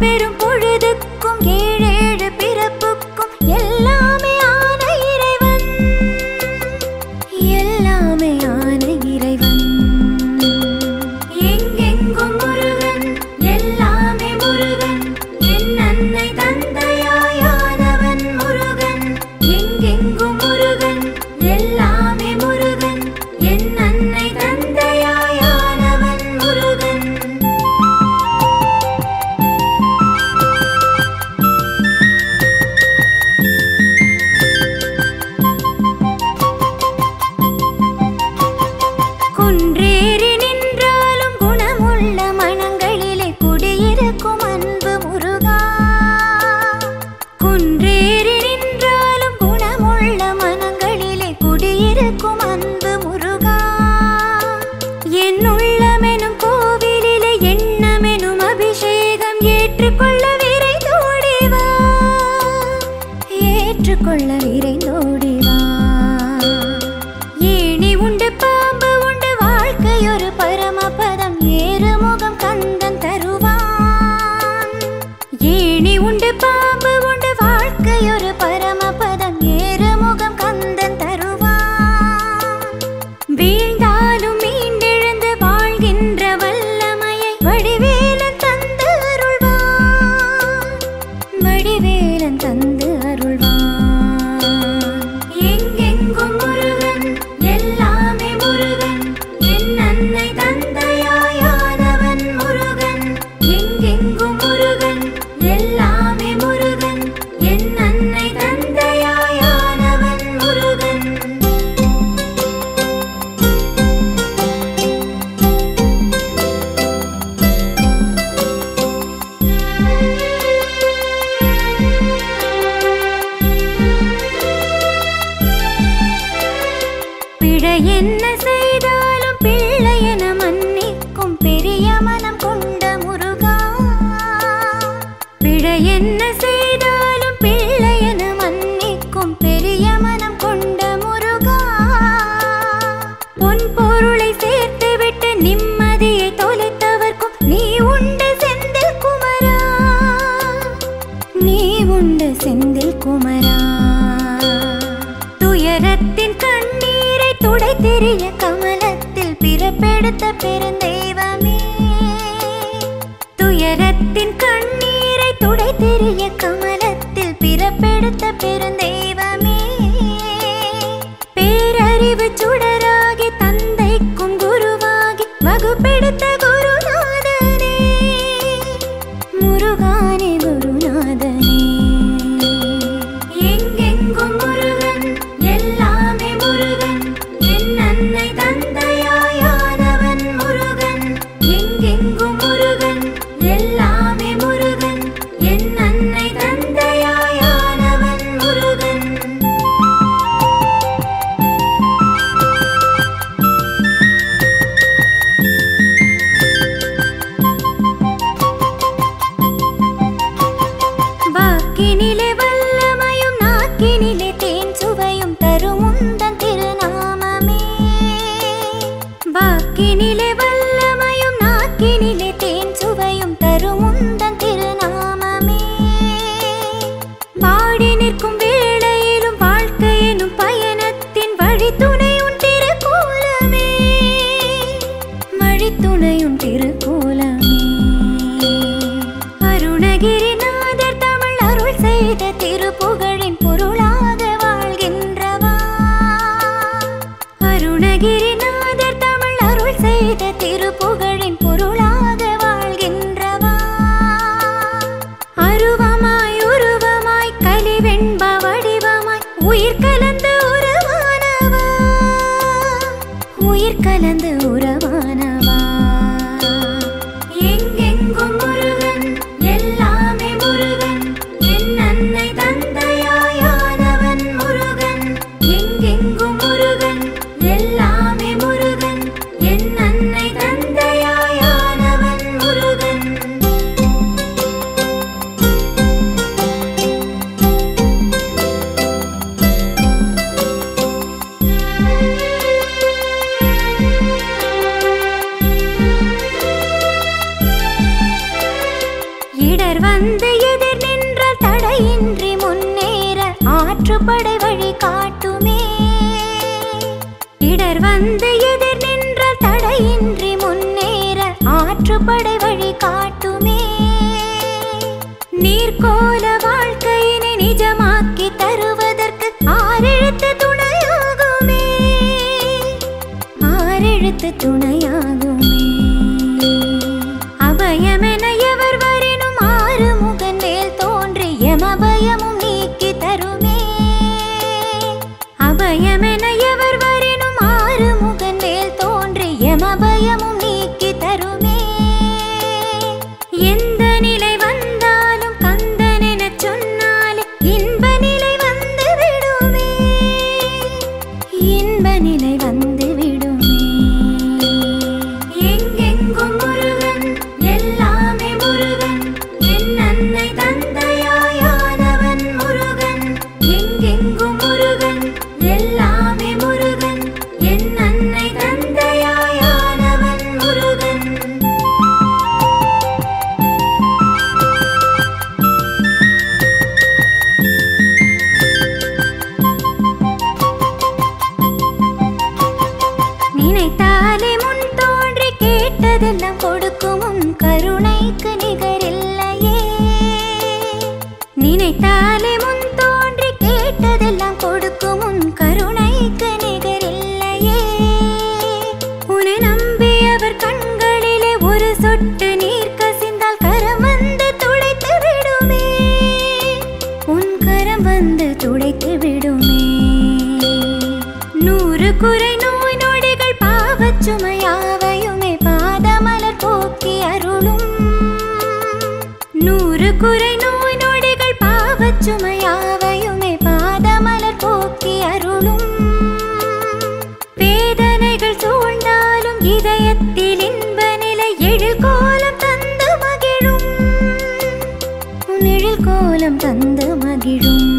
பெரும் பொழுதுக்கும் ஏழேழு பிறப்புக்கும் எல்லாமே ஆன இறைவன், எல்லாமே ஆன இறைவன். எங்கெங்கும் முருகன், எல்லாமே முருகன், என் அன்னை தந்தையாயானவன் முருகன். எங்கெங்கும் முருகன், எல்லாமே முருகன், என் அன்னை தந்தையாயானவன் முருகன். குன்றேறி நின்றாலும் குணமுள்ள மனங்களிலே குடியிருக்கும் அன்பு முருகா. குன்றேறி நின்றாலும் குணமுள்ள மனங்களிலே குடியிருக்கும் அன்பு முருகா. என் உள்ளமெனும் கோவிலிலே எண்ணமெனும் அபிஷேகம் ஏற்றுக்கொள்ள விரைந்தோடி வா, ஏற்றுக்கொள்ள விரைந்தோடி வா. ஏணி உண்டு பாம்பு உண்டு வாழ்க்கையொரு பரமபதம் ஏறுமுகம் கந்தன் தருவான். ஏணி உண்டு பாம்பு உண்டு வாழ்க்கையொரு பரமபதம் ஏறுமுகம் கந்தன் தருவான். வீழ்ந்தாலும் மீண்டெழுந்து வாழ்கின்ற வல்லமையை வடிவேலன் தந்து அருள்வான், வடிவேலன் தந்து அருள்வான். எங்கெங்கும் முருகன், எல்லாமே முருகன், என் அன்னை தந்தையாயானவன் முருகன். எங்கெங்கும் முருகன், எல்லாமே முருகன், என் அன்னை தந்தையாயானவன் முருகன். பிழை என்ன செய்தாலும் பிள்ளை என மன்னிக்கும் பெரிய மனம் கொண்ட முருகா. பிழை என்ன செய்தாலும் பிள்ளை என மன்னிக்கும் பெரிய மனம் கொண்ட முருகா. பொன் பொருளை சேர்த்து விட்டு நிம்மதியை தொலைத்தவர்க்கும் நீ உண்டு செந்தில் குமரா, நீ உண்டு செந்தில் குமரா. துயரத்தின் கண்ணீரை துடை தெரிய கமலத்தில் பிறப்பெடுத்த பெருந்தெய்வமே. துயரத்தின் கண்ணீரை துடை தெரிய கமலத்தில் பிறப்பெடுத்த பெருந்தெய்வமே. பேரறிவு சுடராகி தந்தைக்கும் குருவாகி வகுப்பெடுத்த குருநாதனே, முருகானே குருநாதனே. எங்கெங்கும் முருகன், எல்லாமே முருகன், என் அன்னை தந்தையாயானவன் முருகன். எங்கெங்கும் முருகன், எல்லாமே முருகன், என் அன்னை இடர் வந்து எதிர் நின்றால் தடையின்றி முன்னேற ஆற்றுப்படை வழி காட்டுமே. இடர் வந்து எதிர் நின்றால் தடையின்றி முன்னேற ஆற்றுப்படை வழி காட்டுமே. நீர்கோல வாழ்க்கையினை நிஜமாக்கி தருவதற்கு ஆறெழுத்து துணையாகுமே. ஆறெழுத்து துணையாகுமே. அபயமென எவர் வரினும் ஆறுமுகன் வேல் தோன்றி எமபயமும் நீக்கி தருமே. அபயமென எவர் வரினும் ஆறுமுகன் வேல் தோன்றி எமபயமும் நீக்கி தருமே. எந்த நிலை வந்தாலும் கந்தன் எனச் சொன்னாலே இன்ப நிலை வந்து விடுமே. இன்ப நிலை வந்து விடுமே. எங்கெங்கும் முருகன் எல்லாமே முருகன் என் அன்னை தந்தையாயானவன் முருகன். எங்கெங்கும் முருகன் எல்லாமே முருகன் என் அன்னை தந்தையாயானவன் முருகன். நினைத்தாலே முன் தோன்றி கேட்டதெல்லாம் கொடுக்கும் உன் கருணைக்கு நிகரில்லையே. நினைத்தாலே முன் தோன்றி கேட்டதெல்லாம் கொடுக்கும் உன் கருணைக்கு நிகரில்லையே. உன்னை நம்பி அவர் கண்களிலே ஒரு சொட்டு நீர் கசிந்தால் கரம் வந்து துடைத்து விடுமே. உன் கரம் வந்து துடைத்து விடுமே. 100 குறை நோய் நொடிகள் பாவச் சுமையாவையுமே பாதமலர் போக்கி அருளும். 100 குறை நோய் நொடிகள் பாவச் சுமையாவையுமே பாதமலர் போக்கி அருளும். வேதனைகள் சூழ்ந்தாலும் இதயத்தில் இன்ப நிலை எழில் கோலம் தந்து மகிழும். உன் எழில் கோலம் தந்து மகிழும்.